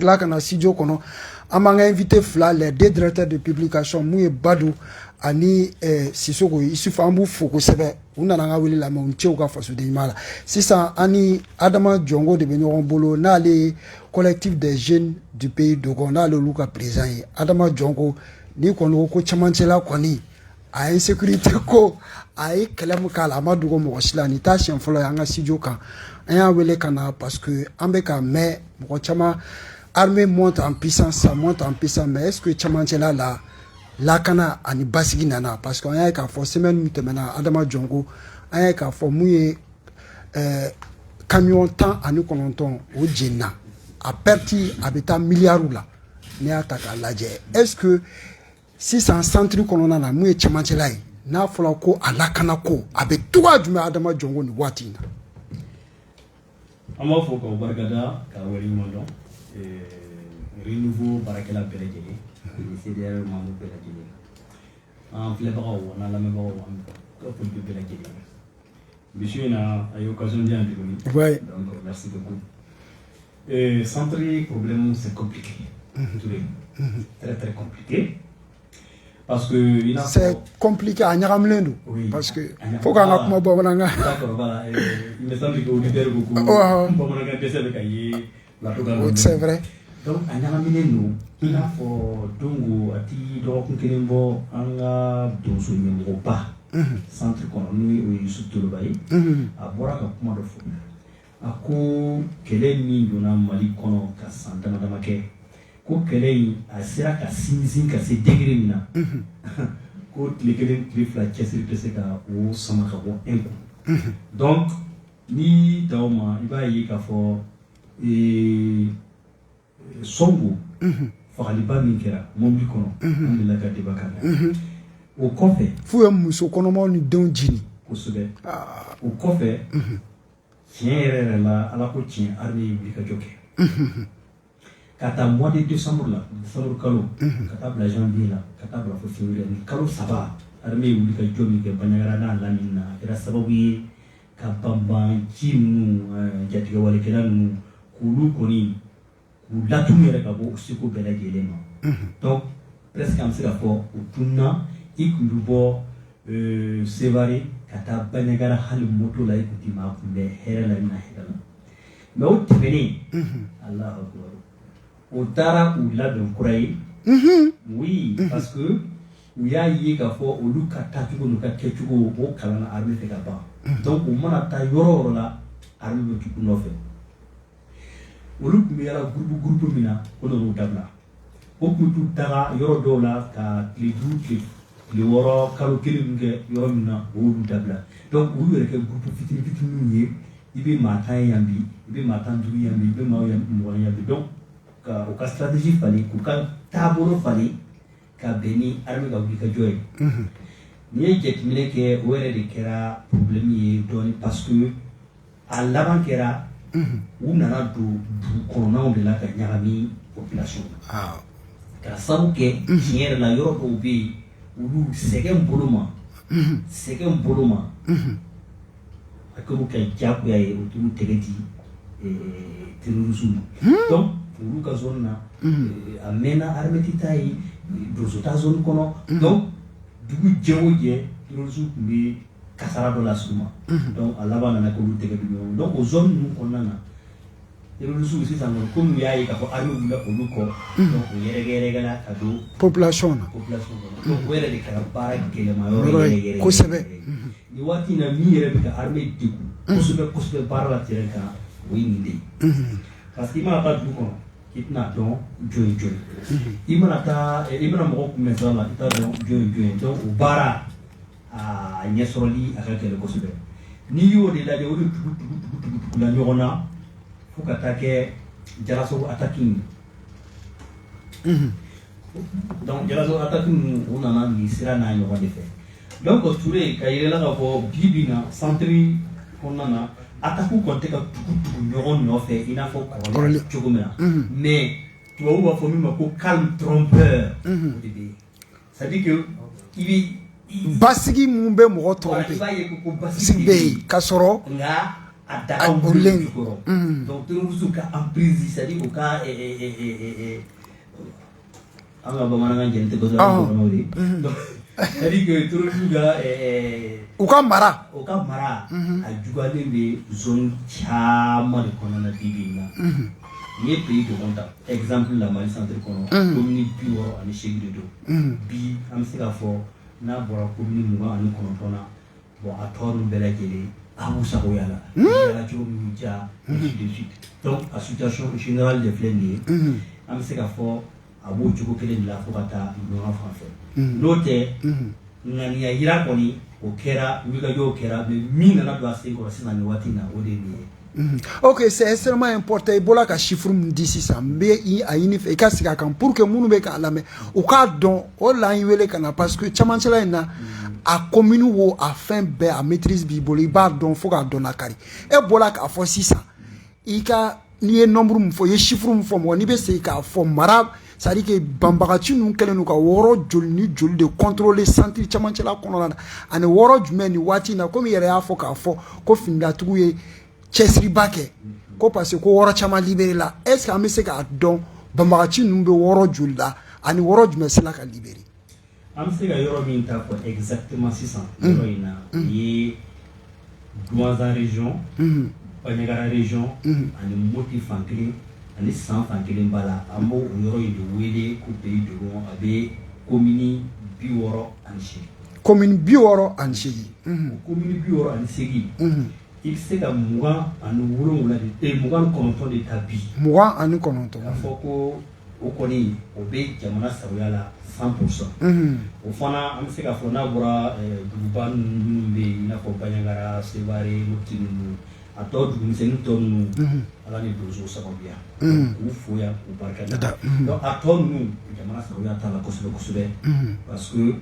segla kana studio kono amanga invité fla les deux directeurs de publication Mouye Badou ani Sissoko Isufa ambu foko sebe unana nga wili la monche ka faso de imala sisa ani Adama Diongo de Benyoron Bolo na les collectif des jeunes du pays Dogon na le luka présent Adama Diongo ni kono ko chamanchela kwani a insécurité ko ay kelem kala amadugo mo sila ni ta chien folo yanga studio kan aya wele kana parce que ambeka mais mo chama armée monte en puissance ça monte en puissance mais est-ce que chamanchela la kana ani basigi nana parce que aya ka fo semaine mutemena Adama Diongo aya ka fo muye camion temps ani kononton o jenna a perti abeta milliards la ne ataka laje est-ce que si c'est un centre qu'on a na muye chamanchela na fola ko alakana ko abe tuwa jume Adama Diongo ni watina ama fo ko barkada ka wari mondo renouveau barakela belejeli CDR mamu belejeli en fleba ko na la me ko ko belejeli monsieur na ay occasion bien de venir ouais donc merci beaucoup centre problème c'est compliqué très très compliqué. Parce que c'est compliqué à Nyaramlendo. Oui. Parce que faut qu'on a comment bobananga. D'accord, voilà. Il me semble que vous libérez beaucoup. Bobananga pèse avec aïe la programme. C'est vrai. Donc à Nyaramlendo, il a faut dongo ati donc kenembo anga doso nyembo pas. Centre qu'on nous au surtout le bail. À bora ka kuma do fo. Ako kele mi dona mali kono ka santana da make. Ko kele a sera ka sinzin ka se degré mina ko tlikelen trifla kessir pese ka o sama ka bo enko donc ni dawma iba yi ka fo songo fagali ba min kera mobli kono on la ka debakana o kofe fu em muso kono mo ni don jini ko sube o kofe tiere la ala ko tien armi bi ka joke kata mois de décembre là décembre kalo kata bla janvier là kata bla février ni kalo saba armée wuli ka jomi ke banyara na lamina era sababu ye ka bamba jimu jatiga wale kelanu kulu koni ku latu mere ka bo siko bela gelema donc presque am sera fo utunna ikundubo sévaré kata banyara hal moto la ikuti ma kunde hera la na hera mais au tibeni Allah akbar Otara ou la de Kouraï. Oui, parce que où y a yé ka fo au luka tatuko luka ketuko au kalana armée fait là-bas. Donc au mana ta yoro la armée qui peut nous faire. Au luka mais la groupe mina on nous dabla. Au kutu tara yoro dola ka les doutes les woro kalo kele nge yoro mina au nous dabla. Donc où y a que groupe fitini fitini ibe matan yambi ibe matan du yambi ibe ma yambi donc au cas stratégie fallait qu'au cas tableau fallait qu'à béni armée ka joy ni jet mine ke wéré de kera problème yi don parce que à l'avant kera ou nana do corona de la nyarami population ka sabu ke tiere la yoro do bi ou segem boloma akuru ka jabu ya yi ou tegeti terrorisme donc pour ka zone na amena armée titayi do ta zone kono donc dugu jewoje terrorisme bi kasara do la suma donc alaba na ko lutege bi donc aux zones nous konana terrorisme aussi ça non comme yayi ka ko armée bula ko luko donc yere gala ka do population donc were de ka bara kele ma yere ko sebe ni wati na mi yere ka armée diku ko sebe bara la tere ka windi parce que ma pas du kono kitna don joy imana ta imana mo ko mesa la ita don joy donc bara a nyesroli aka kele ko sube ni yo de la de wodi la nyona faut attaquer jaraso attacking donc jaraso attacking on a ni sira na yo de fait donc touré kayela la ko bibina centre konana attaque contre ka tukutuku ɲɔgɔn nɔfɛ i n'a fɔ kɔrɔlen cogo min na mais tubabu b'a fɔ min ma ko calme trompeur o de bɛ yen c'est à dire que i bɛ basigi mun bɛ mɔgɔ tromper i b'a ye ko basigi bɛ yen ka sɔrɔ nka a daga wuli jukɔrɔ donc terroriste ka emprise c'est-à-dire u ka an ka bamanankan jɛni tɛ kosɛbɛ kɔnɔ de donc c'est-à-dire que terroriste ka u ka mara a jugalen bɛ zone caman de kɔnɔna bi bi in na n'i ye pays dɔgɔn ta exemple la Mali centre kɔnɔ commune 68 de don bi an bɛ se k'a fɔ n'a bɔra commune 29 na bon a tɔ ninnu bɛɛ lajɛlen a b'u sagoya la yala cogo min ja ainsi de suite donc a situation générale de filɛ nin ye an bɛ se k'a fɔ a b'o cogo kelen de la fo ka taa ɲɔgɔn fan fɛ n'o tɛ ŋaniya yira kɔni o kɛra wulikajɔw kɛra mais min nana don a sen kɔrɔ sisan nin waati in na o de ye nin ye. Ok, c'est extrêmement important. Il y a chiffre d'ici ça. Mais il y a une pour que nous mettons la main. Au cas dont on l'a eu parce que chamanchela na a commune ou a fin be a maîtrise biboli ba don faut ka don akari. Et bola ka fo 600. Il ka ni nombre mu fo ye chiffre mu fo mo ni be se ka fo marab ça dit que bambagatu nous kelen nous ka woro joli de contrôler centre chamanchela kono na ani woro jume ni wati na comme yere afo ka fo ko finda tuye Chesri Bake, ko parce que woro chama libéré là. Est-ce qu'on se ka don bambagati numbe woro julda ani woro jume sela ka libéré. Am se ka yoro min ta ko exactement 600 yoro ina yi Douaza région, Banyagara région, ani Moti Fankele, ani San Fankele bala amo yoro ide wele ko pays de Ron abe commune Biworo Anchi. Commune Biworo Anchi. Commune Biworo Anchi. Il se ka mugan ani wolonwula de mugan kɔnɔntɔn de ta bi mugan ani kɔnɔntɔn a fɔ ko o kɔni o bɛ jamana sagoya la 100%. O fana an bɛ se k'a fɔ n'a bɔra duguba ninnu bɛ yen i n'a fɔ Banyagara, Sevare, Mopti ninnu a tɔ dugumisɛnnin tɔ ninnu ala ni donso sababuya k'u fo yan k'u barika da donc a tɔ ninnu jamana sagoya t'a la kosɛbɛ kosɛbɛ parce que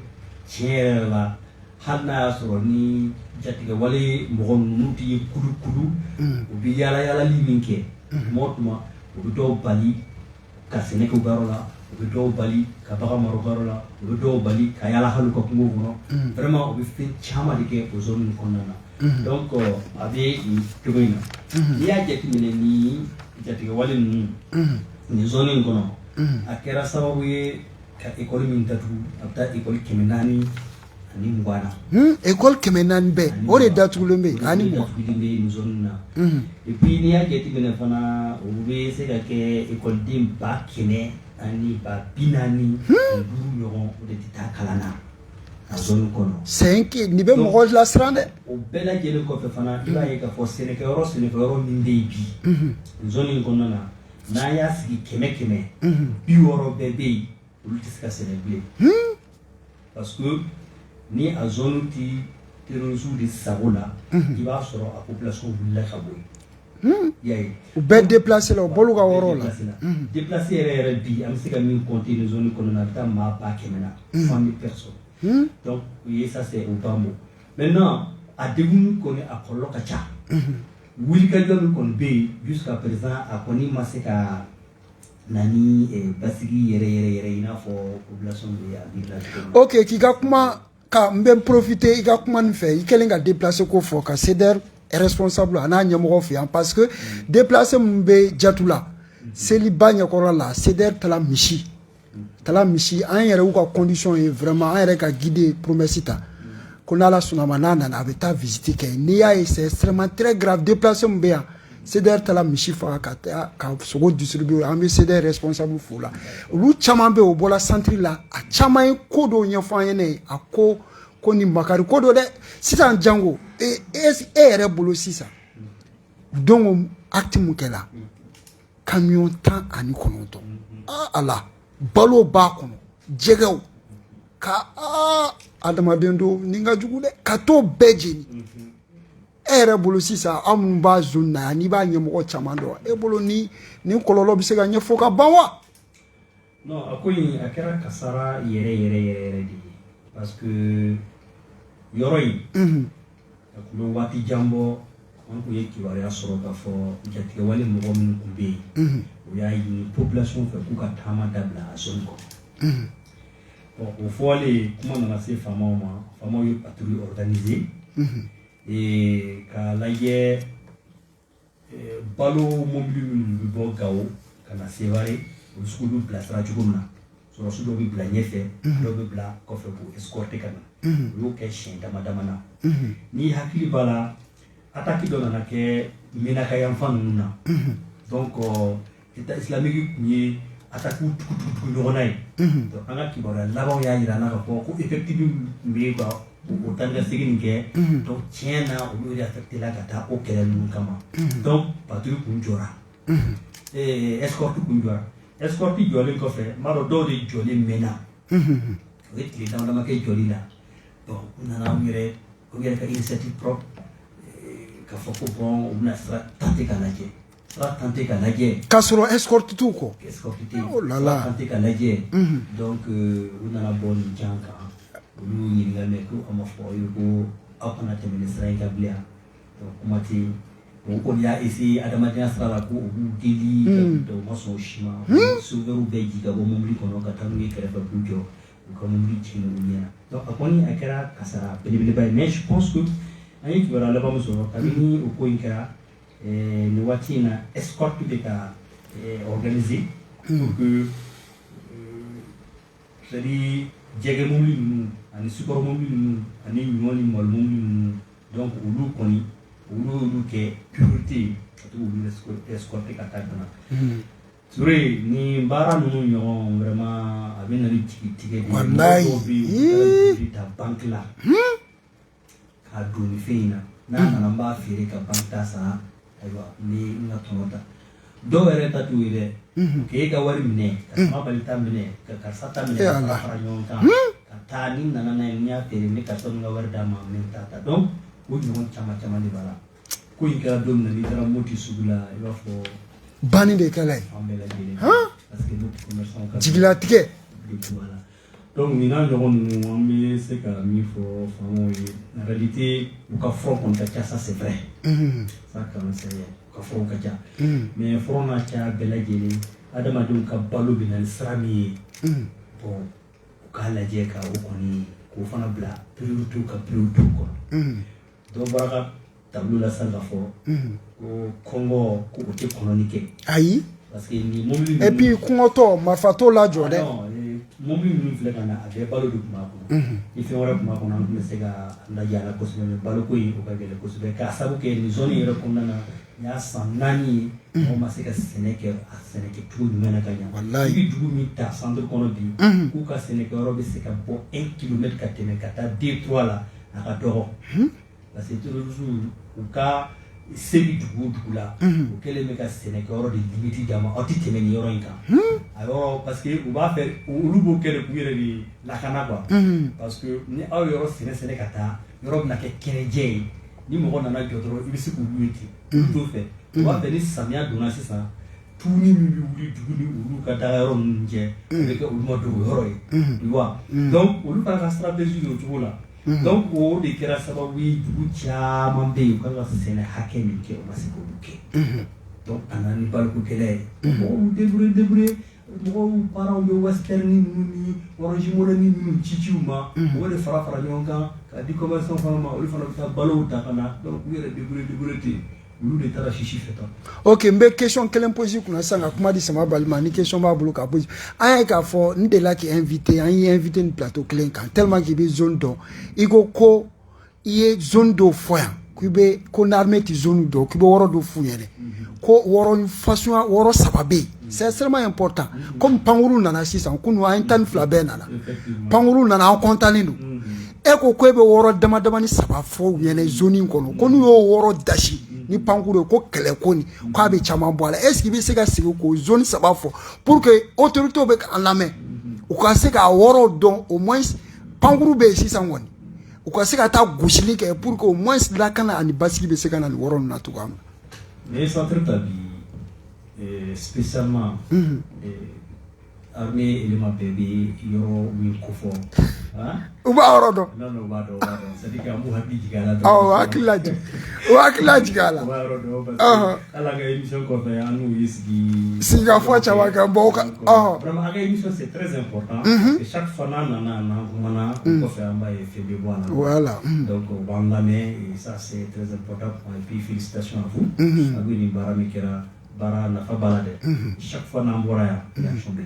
tiɲɛ yɛrɛ la hali n'a y'a sɔrɔ ni jatigɛ wale mɔgɔ ninnu tɛ ye kulu u bɛ yala yalali min kɛ tuma o tuma u bɛ dɔw bali ka sɛnɛ kɛ u ka yɔrɔ la u bɛ dɔw bali ka bagan mara u ka yɔrɔ la u bɛ dɔw bali ka yala hali u ka kungo kɔnɔ vraiment u bɛ fɛn caman de kɛ o zone ninnu kɔnɔna na donc a bɛ nin cogo in na n'i y'a jateminɛ ni jatigɛ wale ninnu nin zone in kɔnɔ a kɛra sababu ye ka école min datugu a bɛ taa école 400 ani mugana école kemenan be o de datugulen be ani mo zone na et puis ni ya jeti bene fana o be se ka kɛ école den ba kɛmɛ ani ba binani duuru ɲɔgɔn o de tɛ taa kalan na a zone kɔnɔ 5 ni be mɔgɔ la siran dɛ o bɛɛ lajɛlen kɔfɛ fana i b'a ye k'a fɔ sɛnɛkɛyɔrɔ min bɛ yen bi zone in kɔnɔna na n'an y'a sigi 100 60 bɛɛ bɛ yen olu tɛ se ka sɛnɛ bilen parce que ni a zone ti terroristes de sago la i b'a sɔrɔ a population wulila ka bɔ yen i y'a ye u bɛɛ déplacé la u bɔl'u ka yɔrɔ la déplacé yɛrɛ bi an bɛ se ka min compter ni zone kɔnɔna na a bɛ taa maa 100,000 na 100,000 personnes donc o ye ça c'est au bas mot maintenant a degun kɔni a kɔlɔlɔ ka ca wulikajɔ min kɔni bɛ yen jusqu'à présent a kɔni ma se ka nani basigi yɛrɛ i n'a fɔ population bɛ a bi la ok k'i ka kuma ka n bɛ profiter i ka kuma nin fɛ i kɛlen ka déplacer ko fɔ ka CDR responsable a n'a ɲɛmɔgɔ fɛ yan parce que déplacer min bɛ jatu la seliba ɲɛkɔrɔ la CDR tala misi an yɛrɛ y'u ka condition ye vraiment an yɛrɛ ka guide promesse ta ko n'ala sɔnn'a n'a nana a bɛ taa visite kɛ n'i y'a ye c'est extrêmement très grave déplacer min bɛ yan CDR tala misi faga ka sogo distribuer an bɛ CDR responsable fo la olu caman bɛ o bɔra centre la a caman ye ko dɔw ɲɛfɔ an ɲɛna a ko ni makari ko dɔ dɛ sisan jango e yɛrɛ bolo sisan donc acte mun kɛla camion 19 ala balo b'a kɔnɔ jɛgɛw ka adamaden do ni ka jugu dɛ ka t'o bɛɛ jeni e yɛrɛ bolo sisan an minnu b'a zone na n'i b'a ɲɛmɔgɔ caman dɔn e bolo ni kɔlɔlɔ bɛ se ka ɲɛfɔ ka ban wa non a ko in a kɛra kasara yɛrɛ de ye parce que yɔrɔ in a tun bɛ waati jan bɔ an tun ye kibaruya sɔrɔ k'a fɔ jatigɛ wale mɔgɔ minnu tun bɛ yen o y'a ɲini population fɛ k'u ka taama dabila a zone kɔnɔ bon o fɔlen kuma nana se faamaw ma faamaw ye patrouille organiser k'a lajɛ balo mobile minnu bɛ bɔ Gao ka na Sevare olu sugu bɛ bilasira cogo min na sɔrɔsi dɔw bɛ bila ɲɛfɛ dɔw bɛ bila kɔfɛ k'u escorter ka na u y'o kɛ siɲɛ dama dama na n'i hakili b'a la attaque dɔ nana kɛ Menaka yanfan ninnu na donc état islamique tun ye attaque tugu ɲɔgɔn na ye donc an ka kibaruya labanw y'a jira an na ka fɔ ko effectif tun bɛ ka o tan ka segin kɛ donc tiɲɛ na olu yɛrɛ affecté la ka taa o kɛlɛ ninnu kama donc patrouille kun jɔra escorte kun jɔra escorte jɔlen kɔfɛ n b'a dɔn dɔw de jɔlen mɛnna o ye tile dama dama kɛ jɔli la donc u nana u yɛrɛ ka initiative propre ka fɔ ko bon u bɛna sira tenter ka lajɛ sira tenter ka lajɛ k'a sɔrɔ escorte t'u kɔ escorte tɛ yen oh là là sira tenter ka lajɛ donc u nana bɔ nin jan kan olu ɲininka mɛ ko a ma fɔ ye ko aw kana tɛmɛ nin sira in kan bilen donc kuma tɛ yen o kɔni y'a essayer adamadenya sira la ko u b'u deli ka u ma sɔn o si ma sauveur bɛɛ ji ka bɔ mobili kɔnɔ ka taa n'u ye kɛrɛfɛ k'u jɔ u ka mobili jigin u ɲɛna donc a kɔni a kɛra kasara belebeleba ye mais je pense que an ye kibaruya laban min sɔrɔ kabini o ko in kɛra nin waati in na escorte bɛ ka organiser pour que c'est à dire jɛgɛ mobili ninnu ani sukɔrɔ mobili ninnu ani ɲɔ ni malo mobili ninnu donc olu kɔni olu y'olu kɛ priorité ye ka to olu escorter ka taa ka na Toure ni baara ninnu ɲɔgɔn vraiment a bɛ na ni jigi tigɛ de ye wallahi dɔw bɛ yen u bɛ taa banque la k'a don nin fɛn in na n'a nana n b'a feere ka banque ta sara ayiwa ni n ka tɔnɔ ta dɔw yɛrɛ ta t'o ye dɛ k'e ka wari minɛ ka sama bali ta minɛ ka karisa ta minɛ ka fara fara ɲɔgɔn kan ka taa ni nana n'a ye ni y'a feere ni karisa min ka wari d'a ma n bɛ taa ta donc o ɲɔgɔn caman caman de b'a la ko in kɛra don min na n'i taara Moti sugu la i b'a fɔ banni de kɛla ye an bɛɛ lajɛlen parce que nous commerçants ka jigilatigɛ voilà donc nin n'a ɲɔgɔn ninnu an bɛ se ka min fɔ faamaw ye en réalité u ka furaw kɔni ka ca ça c'est vrai ça quand même c'est u ka furaw ka ca mais furaw n'a caya bɛɛ lajɛlen adamadenw ka balo bɛ na ni sira min ye bon u k'a lajɛ ka o kɔni k'o fana bila priorité ka priorité kɔnɔ dɔw bɔra ka tableau la sisan k'a fɔ ko kɔngɔ ko o tɛ kɔnɔni kɛ ayi parce que ni mobili et puis kɔngɔtɔ marifatɔ lajɔ dɛ mobili ninnu filɛ ka na a bɛɛ balo de tun b'a kɔnɔ ni fɛn wɛrɛ tun b'a kɔnɔ an tun bɛ se ka lajɛ a la kosɛbɛ mais baloko in o ka gɛlɛn kosɛbɛ k'a sabu kɛ nin zone yɛrɛ kɔnɔna na n y'a san 4 ye mɔgɔ ma se ka sɛnɛ kɛ a sɛnɛkɛcogo ɲuman na ka ɲa i bɛ dugu min ta centre kɔnɔ bi k'u ka sɛnɛkɛyɔrɔ bɛ se ka bɔ 1 kilomètre ka tɛmɛ ka taa 2-3 la a ka dɔgɔ parce que toujours u ka se bi dugu o dugu la u kɛlen bɛ ka sɛnɛkɛyɔrɔ de limite d'a ma aw tɛ tɛmɛ nin yɔrɔ in kan a yɔrɔ parce que u b'a fɛ olu b'o kɛ de k'u yɛrɛ de lakana quoi parce que ni aw ye yɔrɔ sɛnɛ ka taa yɔrɔ bɛna kɛ kɛnɛjɛ ye ni mɔgɔ nana jɔ dɔrɔn i bɛ se k'olu ye ten olu t'o fɛ u b'a fɛ ni samiya donna sisan tuuni min bɛ wuli dugu ni olu ka daga yɔrɔ ninnu cɛ o bɛ kɛ olu ma dogo yɔrɔ ye tu vois donc olu fana ka stratégie o cogo la donc o de kɛra sababu ye dugu caman bɛ yen u kan ka sɛnɛ hakɛ min kɛ o ma se k'olu kɛ donc a nana ni baloko kɛlɛ ye mɔgɔw débrouillé mɔgɔw parents bɛ western ninnu ni orange money ninnu ciciw ma o de fara fara ɲɔgɔn kan k'a di commerçant fana ma olu fana bɛ taa balow ta ka na donc u yɛrɛ débrouillé ten olu de taara sisi fɛ tan. ok n bɛ question kelen posi kunna sisan ka kuma di sama bali ma ni question b'a bolo ka posi an ye k'a fɔ n delila k'i invité an y'i invité ni plateau kelen kan tellement k'i bɛ zone dɔn i ko i ye zone dɔw fɔ yan k'i bɛ ko n'armée ti zone dɔn k'i bɛ yɔrɔ dɔw f'u ɲɛna ko yɔrɔ façon yɔrɔ 3 bɛ yen c'est extrêmement important comme pankuru nana sisan kunu an 12 bɛɛ nana pankuru nana an kɔntannen don e ko e bɛ yɔrɔ dama dama ni 3 fɔ u ɲɛna zone in kɔnɔ ko n'u y'o yɔrɔ dasi ni pankuru ko kɛlɛ ko ni k'a bɛ caman bɔ a la est ce que i bɛ se ka sigi k'o zone 3 fɔ pour que autorités bɛ k'an lamɛn u ka se k'a yɔrɔ dɔn au moins pankuru bɛ yen sisan kɔni u ka se ka taa gosili kɛ pour que au moins lakana ani basigi bɛ se ka na nin yɔrɔ ninnu na cogoya min na. mais centre ta bi spécialement armée élément bɛɛ bɛ yɔrɔ min ko fɔ Uba orodo. Non, c'est-à-dire que amu hakili jigala. Oh, akilaji. Akilaji gala. Uba orodo parce que ala ga émission ko fait anu yisgi. Singa fois chawaka boka. Vraiment aga émission c'est très important parce que chaque fois mana ko fait amba et fait bien voilà. Donc bangame et ça c'est très important et puis félicitations à vous. Agui ni barami kera bara na fa balade. Chaque fois n'ambora ya chambé.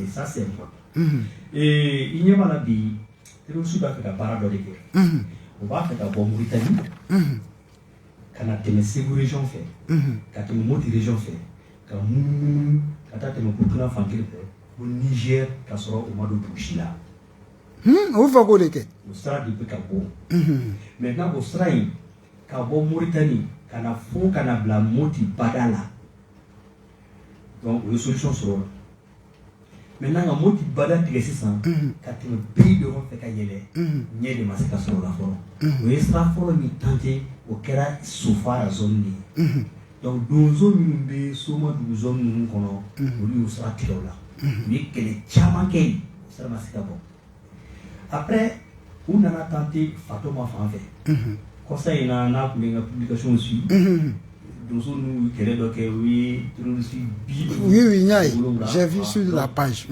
Et ça c'est important. Et il y a maladi le sud africa bara do de guerre. On va faire la bonne Mauritanie. Kana teme Ségou région fait. Kana teme Moti région fait. Kana teme Burkina Faso fait. Au Niger kasoro au mois de Bouchila. Où va quoi de que? Au sera du Kabo. Maintenant au sera Kabo Mauritanie kana fo kana bla Moti Badala. Donc les solutions seront là. Maintenant, il y a un mot qui badate de 600, quand tu me payes de route, il y a des masques sur la forme. Il y a des formes qui tentent au cas de la zone. Donc, dans la zone, il y a une zone où il sera tiré là. Mais qu'il est chamaké, c'est la masque. Après, on a tenté Fatoma Fanfé. Quand ça, il y a une publication aussi. Oui, j'ai vu sur la page.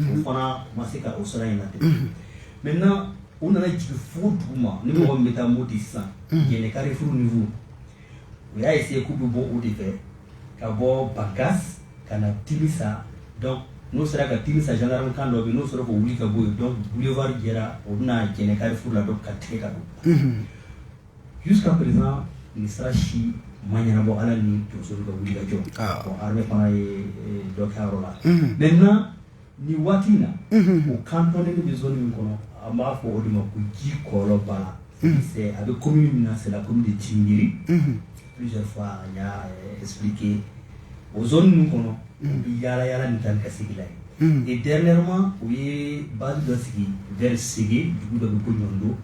Maintenant, on a dit que faux tourment, nous avons mis un mot de sang. Il y a des carrefours niveau. On a essayé de couper bon au défait. D'abord, Bagas, qu'on a tiré ça. Donc, nous serons à tirer ça, gendarme quand nous serons au Wikabo. Donc, boulevard Guerra, on a des carrefours là, donc, à tirer. Jusqu'à présent, il sera chi. Maintenant, ni watina au canton de zone c'est avec commune, c'est la commune de Tingiri. Plusieurs fois il a expliqué aux zones il y a et dernièrement oui base de Sigi vers Sigi du coup de Boyondo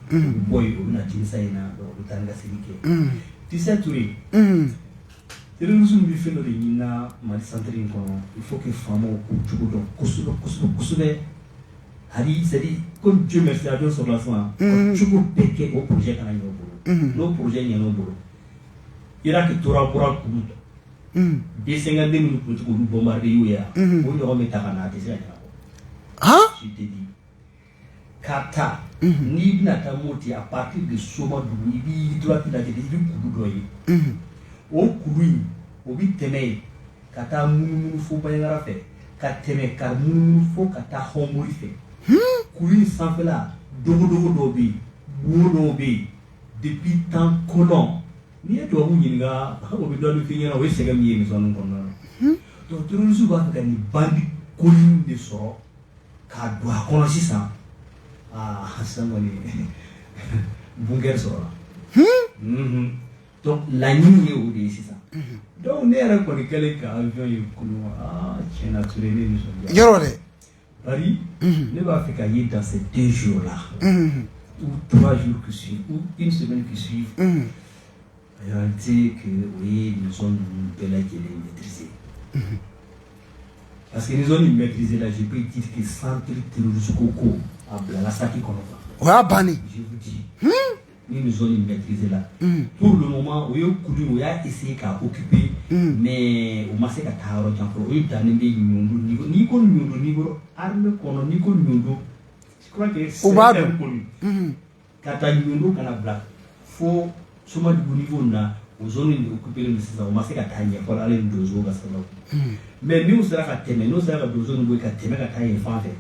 boy on a dit ça il a tanga Sigi tu sais tout il faut que femme Ali c'est dit comme Dieu merci à Dieu sur la soin tu peux péquer au projet qu'on a nos projets n'y a nos boulot il y a que tu auras pour des 52 minutes pour nous bombarder pour nous remettre à la tête je te dis Kata ni binata moti à partir de Soma du Ibi doit qu'il a été dit pour o kuru o bi tɛmɛ ka taa munumunu fo Bandiagara fɛ ka tɛmɛ ka munumunu fo ka taa Hɔnbori fɛ kuru in sanfɛla dogodogo dɔw bɛ yen buwo dɔw bɛ yen depuis temps colon n'i ye tubabu ɲininka o bɛ dɔɔnin f'i ɲɛna o ye sɛgɛn min ye nin zone kɔnɔna na donc terroristes b'a fɛ ka nin bandi kolin de sɔrɔ k'a don a kɔnɔ sisan sisan kɔni bunkɛri sɔrɔla donc la ligne est au dessus ça. Donc ne yɛrɛ kɔni kɛlen ka avion ye kunu tiɲɛ na Touré ne nisɔndiya. Yɔrɔ dɛ. Bari ne b'a fɛ ka ye dans ces 2 jours là. Ou 3 jours qui suivent ou une semaine qui suivent. En réalité que oui nous sommes bɛɛ lajɛlen maîtriser. Parce que nous sommes maîtriser là je peux dire que centre terroriste koko a bila la saki kɔnɔ. O y'a bannen. Je vous dis. Nous sommes maîtrisés là. Pour le moment, on a essayé qu'à occuper, mais on m'a dit qu'à Taro, on a donné des niveau arme qu'on ni niveau. Je crois que c'est un connu. Quand on a black, faut seulement du niveau là, aux zones occupées de ça, on m'a dit qu'à tailler pour aller dans zones là. Mais nous sera qu'à temer, nous sera dans zones où qu'à temer qu'à tailler fan fait.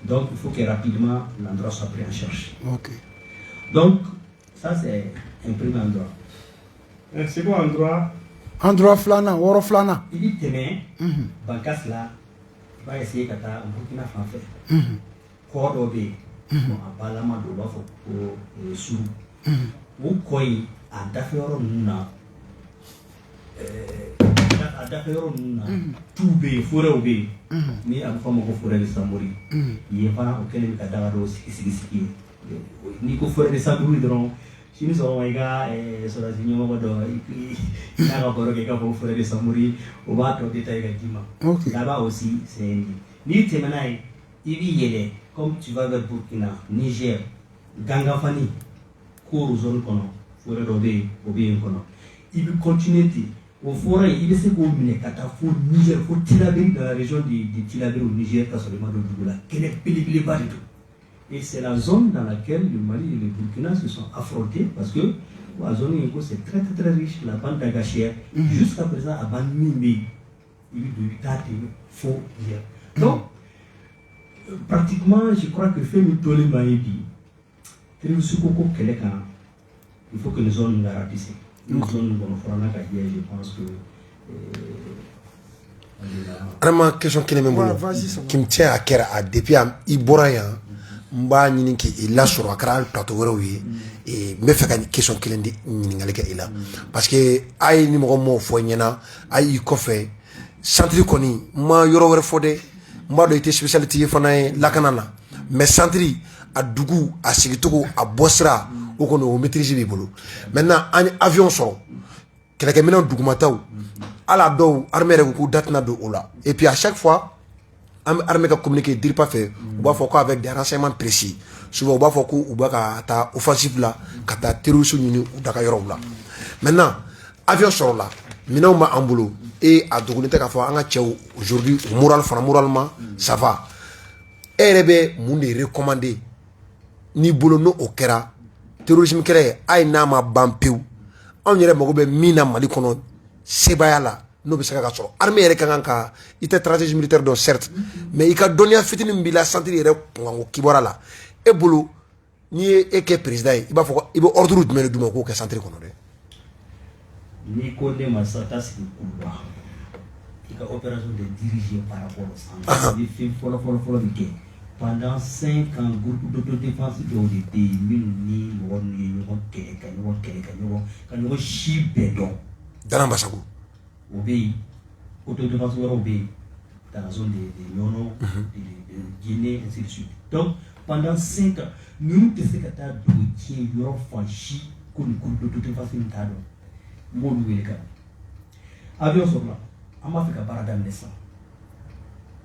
Donc, il faut que rapidement l'endroit soit pris en charge. Ok. Donc, ça c'est un premier endroit. Un second endroit. Endroit flana, woro flana. Il dit Témé, Bankas là, il va essayer de faire un Burkina Faso. Cordobe, en parlement de l'offre pour sous. Ou quoi, à Dafero Nuna. À Dafero Nuna. Tout bé, forêt au bé. Ni en forme de forêt de Samori. Il y a pas aucun cadavre qui ni ko forêt de Samori donc si nous sommes gars sur la signaux de il y a encore quelqu'un pour forêt de Samori au bas de détail gardima. Là-bas aussi c'est ni Témenaï il comme tu vas vers Burkina, Niger, Gangafani, Kourou, zone kono, forêt d'Obé, kono. Il veut continuer au forêt, il essaie de mener Katafou, Niger, au Tilaberi, dans la région de Tilaberi au Niger, Kassolema de Dougoula, qui est pas du tout. Et c'est la zone dans laquelle le Mali et le Burkina se sont affrontés parce que la zone Ingo c'est très très riche, la bande d'Agachère, jusqu'à présent à bande Mimbe, il y a eu de faux hier. Donc, pratiquement, je crois que Femi Tole Maïbi, il faut que les zones nous garantissent. Les zones nous je pense que. Vraiment, question qui me tient à cœur depuis Iboraya. Mba ñini ki ila soro akara plateau wéro yi et me fait une question qui l'indi ñini ngalika ila parce que ay ni mo mo fo ñena ay ko fe centre koni ma yoro wéro fodé mba do été spécialité fana lakanana mais centre a dugu a sigitugo a bosra o kono o maîtriser bi bolo maintenant an avion soro kele ke mena dugumataw ala do armée ko datna do ola et puis à chaque fois armée qui communiquer dire pas fait on va faire quoi avec des renseignements précis souvent on va faire quoi on va ta offensive là kata terrorisme ni ou daka yoro là maintenant avion sur là maintenant on m'a en boulot et à dogunité ka fa anga tchew aujourd'hui moralement ça va RB mundi recommandé ni boulot no okera terrorisme kere ay na ma bampew on yere mago be mina mali kono sebaya la no be saka so armée yere kanka ite stratégie militaire donc certes mais il ka donner fitini mbila centre yere ngo kibora la e bulu ni e ke président il ba foko ibo ordre du duma ko ke centre kono de ni ko de masata si kuba il ka opération de diriger par rapport au centre il fait folo pendant 5 ans groupe d'autodéfense de ODP ni kan shibedon dans Bassago obéi, autodéfense obéi dans la zone de Yono, de Guinée, ainsi de suite. Donc, pendant 5 ans, nous devons faire des gens franchis comme groupe d'autodéfense militaire. Moi, nous sommes avion sur là, on m'a fait un paradame naissant.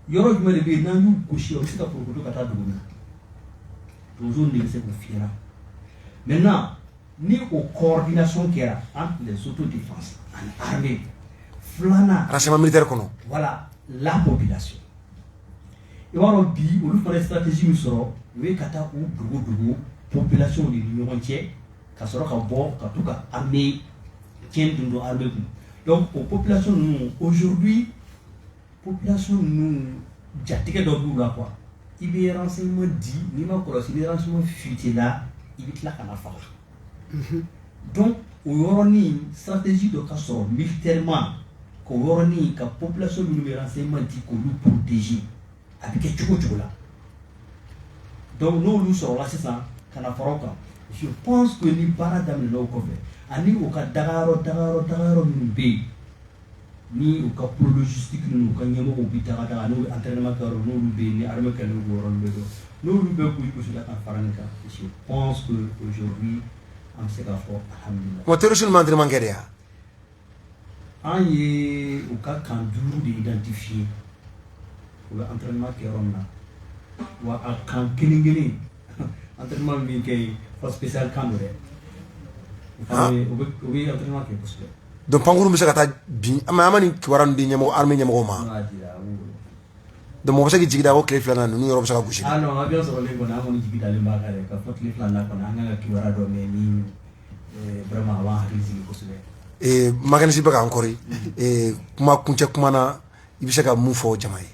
Yoro du mal de nan yu gaucher, on sait pour que tu aies de zone de laisser confier là. Maintenant, ni aux coordination qui est entre les autodéfenses en armée. Renseignement militaire kono. Voilà la population. Et voilà bi au lieu de stratégie musoro, we kata ou dugu population de l'Union entière, ka soro ka bo ka tuka armée tient dundo armée. Donc aux populations nous aujourd'hui population nous jatike do du la quoi. Il y a renseignement dit ni ma ko si les renseignements fuité là, il vit là kana fa. Donc au yoroni stratégie de ka soro militairement ko ni ka population numéro renseignement dit ko nous protéger avec quelque là. Donc nous sommes là c'est ça kana faroka. Je pense que ni paradam no ko fe ani o ka dagaro numbe ni o ka pro logistique nous ka nyamo o bitara da no entraînement ka ro no be ni arme ka no goron be do no be ko sur la faranka. Je pense que aujourd'hui on s'est fait alhamdulillah. Mo terrorisme entraînement guerre an ye u ka kan duuru de identifier o bɛ entraînement kɛ yɔrɔ min na wa a kan kelen kelen entraînement min kɛ fa spécial kan do dɛ o bɛ entraînement kɛ kosɛbɛ. donc pankuru bɛ se ka taa bin ama ni kibaruya di ɲɛmɔgɔ armée ɲɛmɔgɔw ma donc mɔgɔ bɛ se k'i jigi da ko tile 2 nan ninnu yɔrɔ bɛ se ka gosi. ah non avion sɔrɔlen kɔni an kɔni jigi dalen b'a kan dɛ ka fɔ tile 2 nan kɔni an kan ka kibaruya dɔ mɛn min vraiment a b'an hakili sigi kosɛbɛ. Maganisi bɛ k'an kɔri kuma kuncɛ kuma na i bɛ se ka mun fɔ jama ye.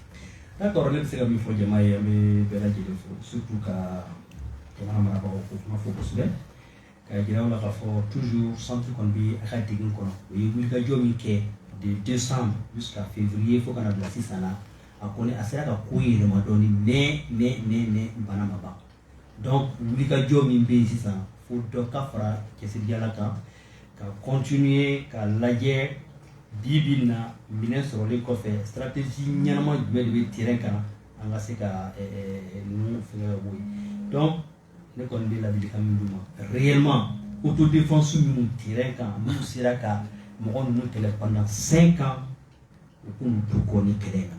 D'accord, ne bɛ se ka min fɔ jama ye an bɛ bɛɛ lajɛlen fo surtout ka jamana marabagaw ko kuma fɔ kosɛbɛ ka jira u la k'a fɔ toujours centre kɔni bɛ a ka degun kɔnɔ o ye wulikajɔ min kɛ de décembre jusqu'à février fo ka na bila sisan na a kɔni a sera ka ko yɛlɛma dɔɔni mais bana ma ban donc wulikajɔ min bɛ yen sisan fo dɔ ka fara cɛsiriyala kan. Ka continuer ka lajɛ bibi na minɛn sɔrɔlen kɔfɛ stratégie ɲɛnama jumɛn de bɛ terrain kan an ka se ka ninnu fɛngɛ ka bɔ yen donc ne kɔni bɛ ladilikan min d'u ma réellement autodéfense minnu terrain kan n'u sera ka mɔgɔ ninnu kɛlɛ pendant 5 ans u k'u to kɔ ni kɛlɛ in na.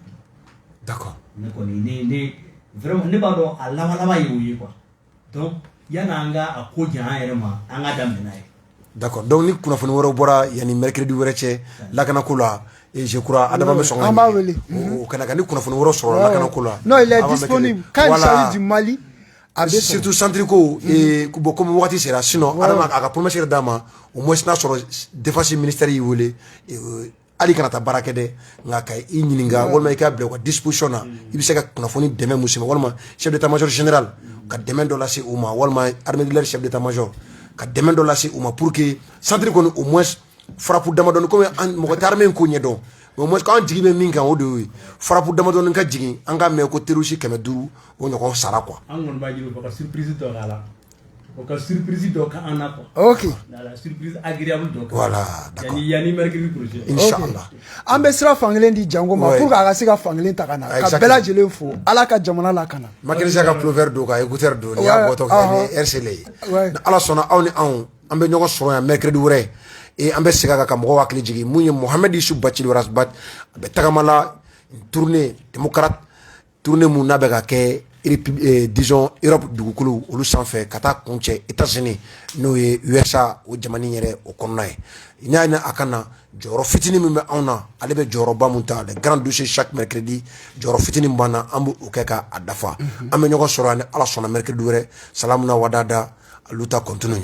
d'accord. ne kɔni ne vraiment ne b'a dɔn a laban y'o ye quoi donc yanni an ka a ko jan an yɛrɛ ma an ka daminɛ n'a ye. D'accord, donc ni kunnafoni wɛrɛw bɔra yanni mercredi wɛrɛ cɛ lakanako la je crois Adama bɛ sɔn ka o kana ka ni kunnafoni wɛrɛw sɔrɔ lakanako la. Non, il est disponible quand il s'agit du Mali. Surtout centre ko bon comme wagati sera sinon Adama a ka promesse yɛrɛ d'a ma au moins n'a sɔrɔ défense ministère y'i wele hali kana taa baara kɛ dɛ nka ka i ɲininka walima i k'a bila u ka disposition na i bɛ se ka kunnafoni dɛmɛ mun se ma walima chef d'état-major général ka dɛmɛ dɔ lase u ma walima armée de l'air chef d'état-major ka dɛmɛ dɔ lase u ma pour que centre kɔni au moins frappe damadɔni komi mɔgɔ tɛ armée ko ɲɛdɔn au moins k'an jigi bɛ min kan o de y'o ye frappe damadɔni ka jigin an ka mɛn ko terroriste 500 o ɲɔgɔn sara quoi. an kɔni b'a ɲini u ka surprise dɔ k'a la. O ka surprise dɔ k'an na quoi. Ok. La surprise agréable dɔ. Voilà, d'accord. Yani mercredi prochain. Inch'Allah. An bɛ sira fankelen di Jango ma pour que a ka se ka fankelen ta ka na ka bɛɛ lajɛlen fo Ala ka jamana lakana. Macky Sall ka pullover don ka écouteur don ni y'a bɔtɔ kɛ ni RCL ye. Ni Ala sɔnna aw ni anw an bɛ ɲɔgɔn sɔrɔ yan mercredi wɛrɛ an bɛ segin ka mɔgɔw hakili jigin mun ye Mohamed Isu Bacili Rasbat a bɛ tagamala tournée démocrate tournée mun n'a bɛ ka kɛ disons Europe dugukolo olu sanfɛ ka taa kun cɛ États-Unis n'o ye USA o jamana yɛrɛ o kɔnɔna ye n y'a ɲini a ka na jɔyɔrɔ fitinin min bɛ anw na ale bɛ jɔyɔrɔba mun ta les grands dossiers chaque mercredi jɔyɔrɔ fitinin b'an na an b'o kɛ k'a dafa an bɛ ɲɔgɔn sɔrɔ yan ni Ala sɔnna mercredi wɛrɛ salamu na wadada aluta continue